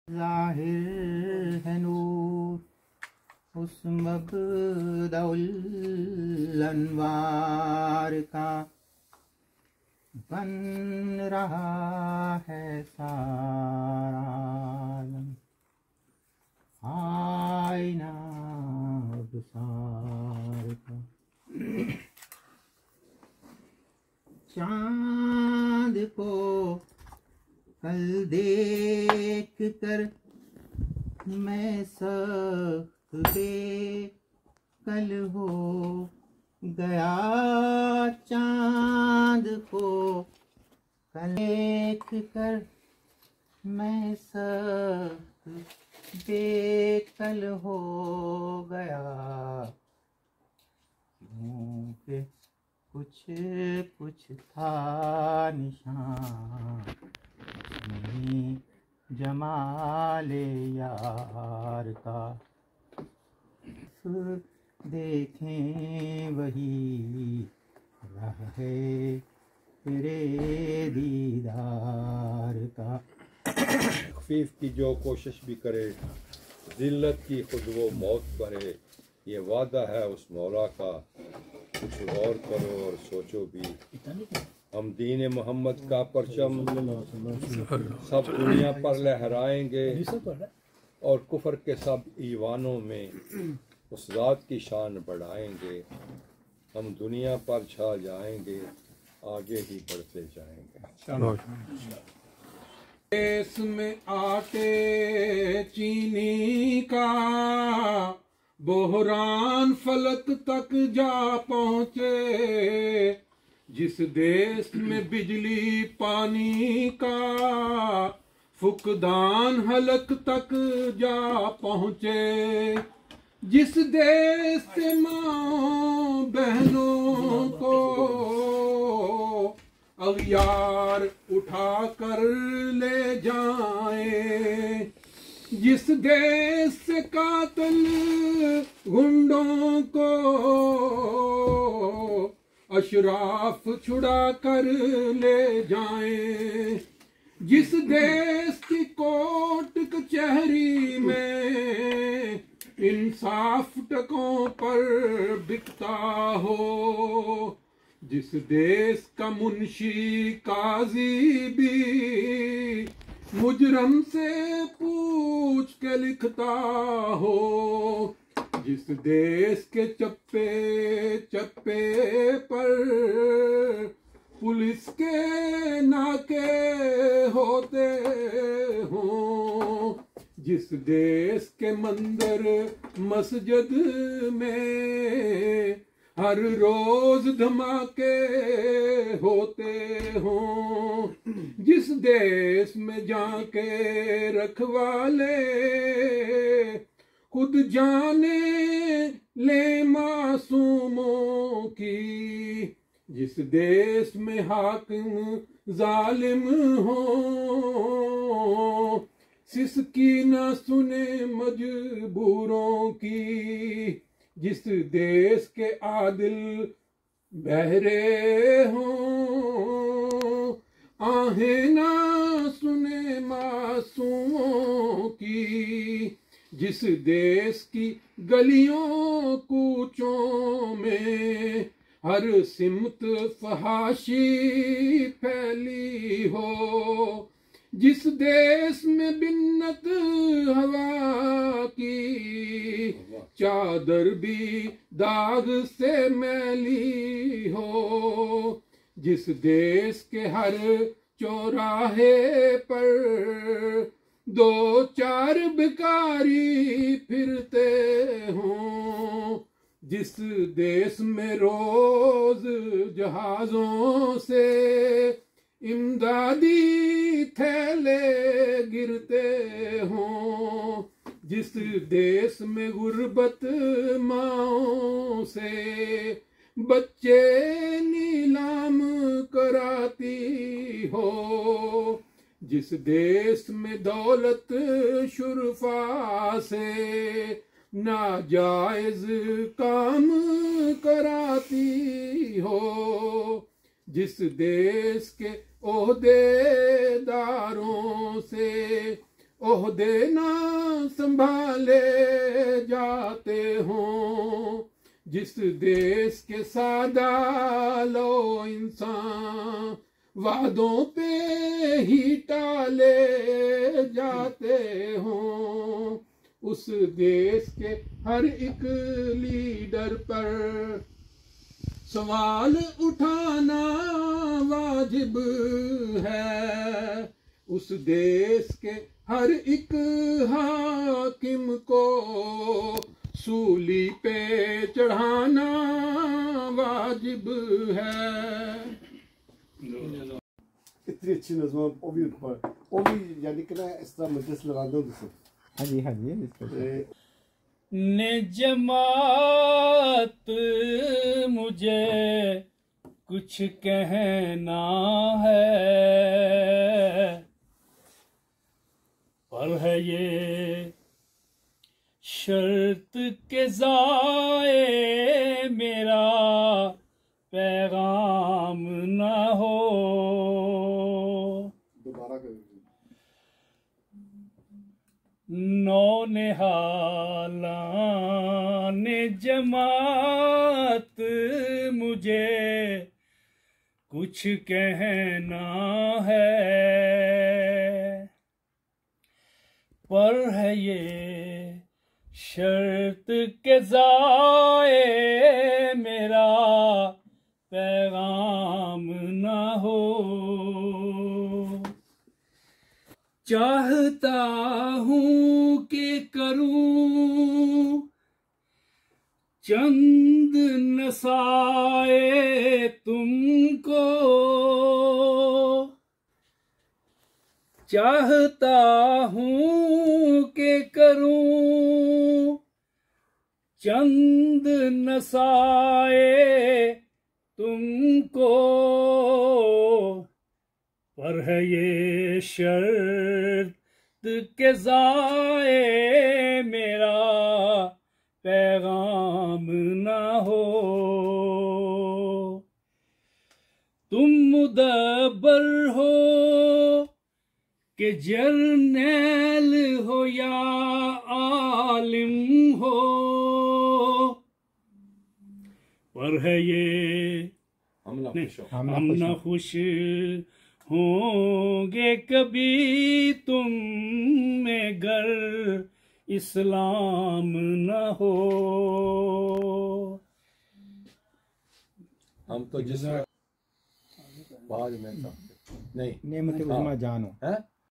ज़ाहिर है नूर उस मबदउल अनवार का, बन रहा है सारा आलम आईना अबसार का। चाँद को कल देख कर मैं सख्त बेकल हो गया, चाँद को कल देख कर मैं सख्त बेकल हो गया, क्योंकि कुछ कुछ था निशान जमाले यार का। देखें वही रहे तेरे दीदार का। खफीफ की जो कोशिश भी करे, जिल्लत की खुद वो मौत करे, ये वादा है उस मौला का। कुछ गौर करो और सोचो भी, हम दीन मोहम्मद का परचम सब दुनिया पर लहराएंगे, और कुफर के सब ईवानों में उस ज़ात की शान बढ़ाएंगे। हम दुनिया पर छा जाएंगे, आगे ही बढ़ते जाएंगे। देश में आटे चीनी का बोहरान फलक तक जा पहुँचे, जिस देश में बिजली पानी का फुकदान हलक तक जा पहुँचे, जिस देश से माँ बहनों को अगियार उठा कर ले जाए, जिस देश से कातिल गुंडों को अशराफ छुड़ा कर ले जाएं, जिस देश की कोर्ट कचहरी में इंसाफ टकों पर बिकता हो, जिस देश का मुंशी काजी भी मुजरम से पूछ के लिखता हो, जिस देश के चप्पे चप्पे पर पुलिस के नाके होते हों, जिस देश के मंदिर मस्जिद में हर रोज धमाके होते हों, जिस देश में जाके रखवाले खुद जाने ले मासूमों की, जिस देश में हाकिम जालिम हो सिसकी न सुने मजबूरों की, जिस देश के आदिल बहरे हों आहें ना सुने मासूमों की, जिस देश की गलियों कूचों में हर सिमत फहाशी फैली हो, जिस देश में बिन्नत हवा की चादर भी दाग से मैली हो, जिस देश के हर चौराहे पर दो चार भिखारी फिरते हों, जिस देश में रोज जहाजों से इमदादी थैले गिरते हों, जिस देश में गुर्बत माओं से बच्चे नीलाम कराती हो, जिस देश में दौलत शुरफा से नाजायज काम कराती हो, जिस देश के ओहदेदारों से ओहदे ना संभाले जाते हों, जिस देश के सादा लो इंसान वादों पे ही टाले जाते हों, उस देश के हर एक लीडर पर सवाल उठाना वाजिब है। उस देश के हर एक हाकिम को सूली पे चढ़ाना वाजिब है। इतनी अच्छी नज़्म वो भी ऊपर वो भी यानी कि ना इस तरह मजलिस लगा दो तुम। हाँ जी, हाँ जी। ने जमात मुझे कुछ कहना है, पर है ये शर्त के ज़ाए मेरा पैगाम न हो। दोबारा कर नौनिहालाने जमात मुझे कुछ कहना है, पर है ये शर्त के ज़ाए मेरा पैगाम न हो। चाहता हूँ कि करूँ चंद नसाए तुमको, चाहता हूँ कि करूँ चंद नसाए तुमको, पर है ये शर्त के ज़ाए मेरा पैगाम न हो। तुम मुदब्बर हो कि जर्नैल हो या आलिम हो, पर है ये हम न खुश होंगे कभी तुम में गर इस्लाम न हो। हम तो जिस बाद में नहीं नेमत उज़्मा जानो। है